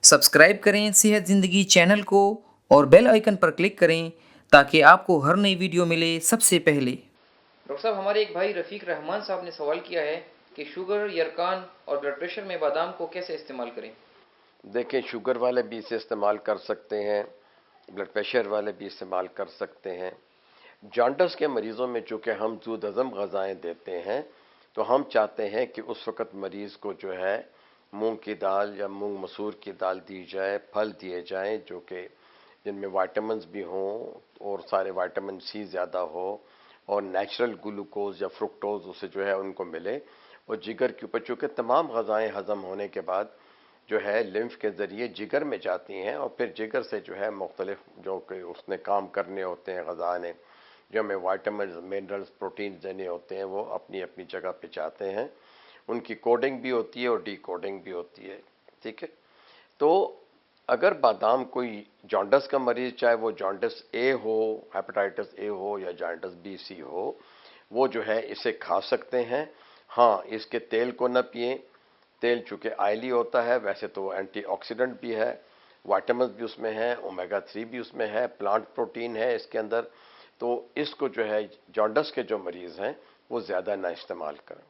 Subscribe करें सेहत ज़िंदगी चैनल को और बेल आइकन पर क्लिक करें ताकि आपको हर नई वीडियो मिले सबसे पहले। डॉक्टर साहब, हमारे एक भाई रफ़ीक रहमान साहब ने सवाल किया है कि शुगर, यरकान और ब्लड प्रेशर में बादाम को कैसे इस्तेमाल करें। देखें, शुगर वाले भी इसे इस्तेमाल कर सकते हैं, ब्लड प्रेशर वाले भी इस्तेमाल कर सकते हैं। जॉन्डिस के मरीज़ों में चूँकि हम ज़ूद हज़म ग़ज़ाएँ देते हैं, तो हम चाहते हैं कि उस वक़्त मरीज़ को जो है मूंग की दाल या मूंग मसूर की दाल दी जाए, फल दिए जाएं जो कि जिनमें विटामिन्स भी हों और सारे विटामिन सी ज़्यादा हो और नेचुरल ग्लूकोज या फ्रुक्टोज उसे जो है उनको मिले। और जिगर के ऊपर चूँकि तमाम ग़ज़ाएँ हज़म होने के बाद जो है लिम्फ के ज़रिए जिगर में जाती हैं और फिर जिगर से जो है मुख्तलिफ जो कि उसने काम करने होते हैं ग़ज़ा ने, जो हमें विटामिन, मिनरल्स, प्रोटीन देने होते हैं, वो अपनी अपनी जगह पे जाते हैं। उनकी कोडिंग भी होती है और डी कोडिंग भी होती है। ठीक है, तो अगर बादाम कोई जॉन्डिस का मरीज, चाहे वो जॉन्डिस ए हो, हेपेटाइटिस ए हो या जॉन्डिस बी सी हो, वो जो है इसे खा सकते हैं। हाँ, इसके तेल को न पिएं। तेल चूँकि ऑयली होता है, वैसे तो एंटीऑक्सीडेंट भी है, विटामिन भी उसमें है, ओमेगा 3 भी उसमें है, प्लांट प्रोटीन है इसके अंदर। तो इसको जो है जॉन्डिस के जो मरीज़ हैं वो ज़्यादा ना इस्तेमाल करें।